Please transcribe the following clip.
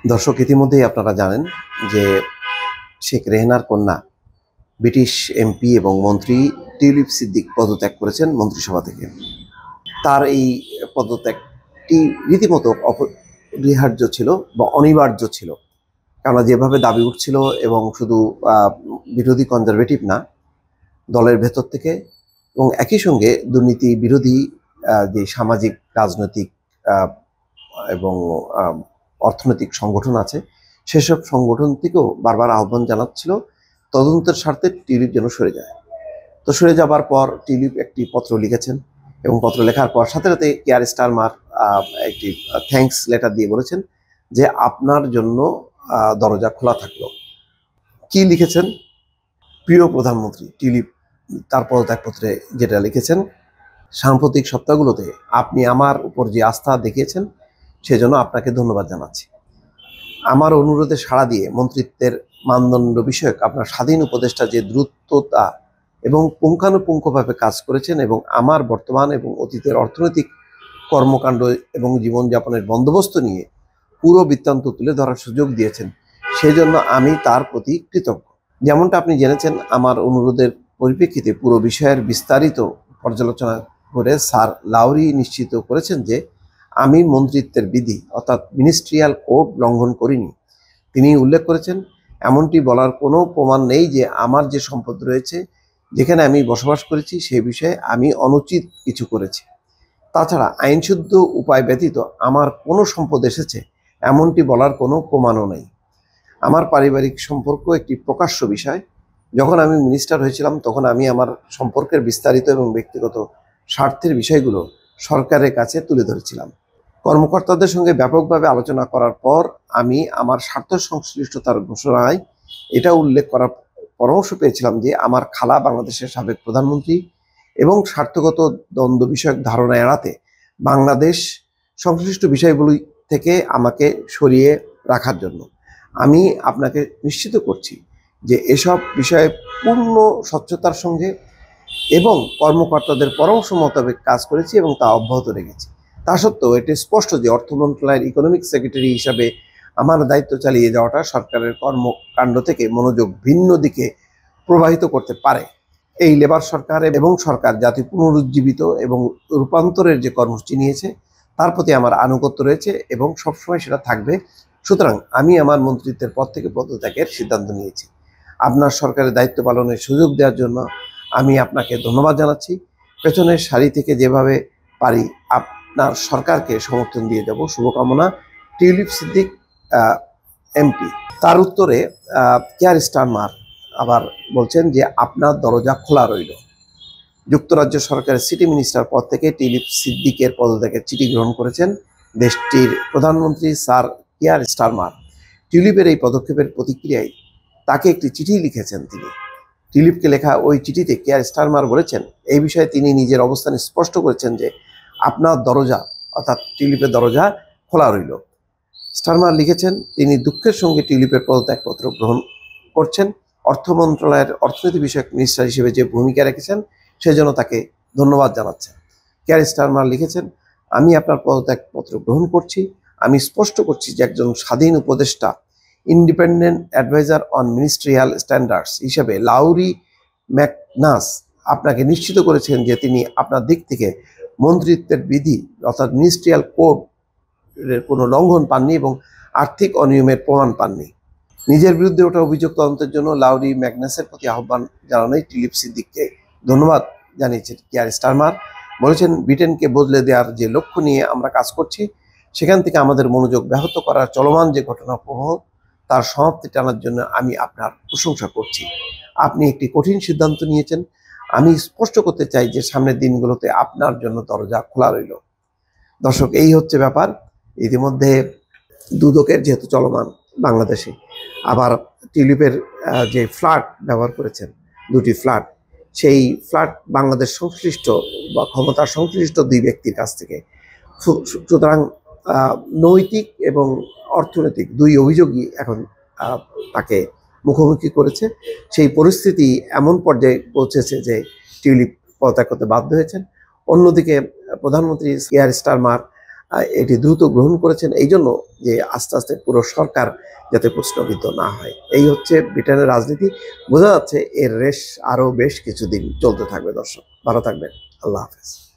দর্শক, ইতিমধ্যেই আপনারা জানেন যে শেখ রেহেনার কন্যা ব্রিটিশ এমপি এবং মন্ত্রী টিউলিপ সিদ্দিক পদত্যাগ করেছেন মন্ত্রিসভা থেকে। তার এই পদত্যাগটি রীতিমতো অপরিহার্য ছিল বা অনিবার্য ছিল, কেননা যেভাবে দাবি উঠছিল এবং শুধু বিরোধী কনজারভেটিভ না, দলের ভেতর থেকে এবং একই সঙ্গে দুর্নীতি বিরোধী যে সামাজিক, রাজনৈতিক এবং অর্থনৈতিক সংগঠন আছে, সেসব সংগঠন থেকেও বারবার আহ্বান জানাচ্ছিল তদন্তের স্বার্থে টিউলিপ যেন সরে যায়। তো সরে যাবার পর টিউলিপ একটি পত্র লিখেছেন এবং পত্র লেখার পর সাথে সাথে কিয়ার স্টারমার একটি থ্যাঙ্কস লেটার দিয়ে বলেছেন যে আপনার জন্য দরজা খোলা থাকলো। কি লিখেছেন? প্রিয় প্রধানমন্ত্রী, টিউলিপ তার পদত্যাগপত্রে যেটা লিখেছেন, সাম্প্রতিক সপ্তাহগুলোতে আপনি আমার উপর যে আস্থা দেখিয়েছেন সেজন্য আপনাকে ধন্যবাদ জানাচ্ছি। আমার অনুরোধে সাড়া দিয়ে মন্ত্রিত্বের মানদণ্ড বিষয়ক আপনার স্বাধীন উপদেষ্টা যে দ্রুততা এবং পুঙ্খানুপুঙ্খভাবে কাজ করেছেন এবং আমার বর্তমান এবং অতীতের অর্থনৈতিক কর্মকাণ্ড এবং জীবনযাপনের বন্দোবস্ত নিয়ে পুরো বৃত্তান্ত তুলে ধরার সুযোগ দিয়েছেন, সেজন্য আমি তার প্রতি কৃতজ্ঞ। যেমনটা আপনি জেনেছেন, আমার অনুরোধের পরিপ্রেক্ষিতে পুরো বিষয়ের বিস্তারিত পর্যালোচনা করে স্যার লাউরি নিশ্চিত করেছেন যে আমি মন্ত্রিত্বের বিধি অর্থাৎ মিনিস্ট্রিয়াল কোড লঙ্ঘন করিনি। তিনি উল্লেখ করেছেন, এমনটি বলার কোনো প্রমাণ নেই যে আমার যে সম্পদ রয়েছে, যেখানে আমি বসবাস করেছি, সে বিষয়ে আমি অনুচিত কিছু করেছি। তাছাড়া আইনশুদ্ধ উপায় ব্যতীত আমার কোনো সম্পদ এসেছে এমনটি বলার কোনো প্রমাণও নেই। আমার পারিবারিক সম্পর্ক একটি প্রকাশ্য বিষয়। যখন আমি মিনিস্টার হয়েছিলাম তখন আমি আমার সম্পর্কের বিস্তারিত এবং ব্যক্তিগত স্বার্থের বিষয়গুলো সরকারের কাছে তুলে ধরেছিলাম। কর্মকর্তাদের সঙ্গে ব্যাপকভাবে আলোচনা করার পর আমি আমার স্বার্থ সংশ্লিষ্টতার ঘোষণায় এটা উল্লেখ করার পরামর্শ পেয়েছিলাম যে আমার খালা বাংলাদেশের সাবেক প্রধানমন্ত্রী এবং স্বার্থগত দ্বন্দ্ব বিষয়ক ধারণা এড়াতে বাংলাদেশ সংশ্লিষ্ট বিষয়গুলি থেকে আমাকে সরিয়ে রাখার জন্য। আমি আপনাকে নিশ্চিত করছি যে এসব বিষয়ে পূর্ণ স্বচ্ছতার সঙ্গে এবং কর্মকর্তাদের পরামর্শ মোতাবেক কাজ করেছি এবং তা অব্যাহত রেখেছি। তা সত্ত্বেও এটি স্পষ্ট যে অর্থ মন্ত্রণালয়ের ইকোনমিক সেক্রেটারি হিসাবে আমার দায়িত্ব চালিয়ে যাওয়াটা সরকারের কর্মকাণ্ড থেকে মনোযোগ ভিন্ন দিকে প্রবাহিত করতে পারে। এই লেবার সরকার এবং সরকার জাতি পুনরুজ্জীবিত এবং রূপান্তরের যে কর্মসূচি নিয়েছে তার প্রতি আমার আনুগত্য রয়েছে এবং সবসময় সেটা থাকবে। সুতরাং আমি আমার মন্ত্রিত্বের পদ থেকে পদত্যাগের সিদ্ধান্ত নিয়েছি। আপনার সরকারের দায়িত্ব পালনের সুযোগ দেওয়ার জন্য আমি আপনাকে ধন্যবাদ জানাচ্ছি। পেছনের সারি থেকে যেভাবে পারি আপনার সরকারকে সমর্থন দিয়ে যাব। শুভকামনা, টিউলিপ সিদ্দিক এমপি। তার উত্তরে কিয়ার স্টারমার আবার বলছেন যে আপনার দরজা খোলা রইল। যুক্তরাজ্য সরকারের সিটি মিনিস্টার পদ থেকে টিউলিপ সিদ্দিকের পদত্যাগের চিঠি গ্রহণ করেছেন দেশটির প্রধানমন্ত্রী স্যার কিয়ার স্টারমার। টিউলিপের এই পদক্ষেপের প্রতিক্রিয়ায় তাকে একটি চিঠি লিখেছেন তিনি। টিউলিপকে লেখা ওই চিঠিতে কিয়ার স্টারমার বলেছেন, এই বিষয়ে তিনি নিজের অবস্থান স্পষ্ট করেছেন যে আপনার দরজা অর্থাৎ টিউলিপের দরজা খোলা রইল। স্টারমার লিখেছেন, তিনি দুঃখের সঙ্গে টিউলিপের পদত্যাগপত্র গ্রহণ করছেন। অর্থ মন্ত্রণালয়ের অর্থনীতি বিষয়ক মিনিস্টার হিসেবে যে ভূমিকা রেখেছেন সেজন্য তাকে ধন্যবাদ জানাচ্ছেন। কিয়ার স্টারমার লিখেছেন, আমি আপনার পদত্যাগপত্র গ্রহণ করছি। আমি স্পষ্ট করছি যে একজন স্বাধীন উপদেষ্টা, independent adviser on ministerial standards হিসেবে লাউরি ম্যাকনাস আপনাকে নিশ্চিত করেছেন যে তিনি আপনার দিক থেকে মন্ত্রিত্বের বিধি অর্থাৎ মিনিস্ট্রিয়াল কোড কোনো লঙ্ঘন পাননি এবং আর্থিক অনিয়মের প্রমাণ পাননি। নিজের বিরুদ্ধে ওঠা অভিযোগ তদন্তের জন্য লাউরি ম্যাগনাসের প্রতি আহ্বান জানানোই টিউলিপ সিদ্দিককে ধন্যবাদ জানিয়েছেন কিয়ার স্টারমার। বলেছেন, ব্রিটেনকে বদলে দেওয়ার যে লক্ষ্য নিয়ে আমরা কাজ করছি সেখান থেকে আমাদের মনোযোগ ব্যাহত করার চলমান যে ঘটনা প্রবাহ তার সমাপ্তি টানার জন্য আমি আপনার প্রশংসা করছি। আপনি একটি কঠিন সিদ্ধান্ত নিয়েছেন। আমি স্পষ্ট করতে চাই যে সামনের দিনগুলোতে আপনার জন্য দরজা খোলা রইল। দর্শক, এই হচ্ছে ব্যাপার। ইতিমধ্যে দুদকের যেহেতু চলমান বাংলাদেশে, আবার টিউলিপের যে ফ্ল্যাট ব্যবহার করেছেন, দুটি ফ্ল্যাট, সেই ফ্ল্যাট বাংলাদেশ সংশ্লিষ্ট বা ক্ষমতার সংশ্লিষ্ট দুই ব্যক্তির কাছ থেকে। সুতরাং নৈতিক এবং অর্থনৈতিক দুই অভিযোগই এখন তাকে মুখোমুখি করেছে। সেই পরিস্থিতি এমন পর্যায়ে পৌঁছেছে যে টিউলিপ পদত্যাগ করতে বাধ্য হয়েছেন। অন্যদিকে প্রধানমন্ত্রী কিয়ার স্টারমার এটি দ্রুত গ্রহণ করেছেন এই জন্য যে আস্তে আস্তে পুরো সরকার যাতে প্রশ্নবিদ্ধ না হয়। এই হচ্ছে ব্রিটেনের রাজনীতি। বোঝা যাচ্ছে এর রেশ আরো বেশ কিছুদিন চলতে থাকবে। দর্শক ভালো থাকবেন। আল্লাহ হাফেজ।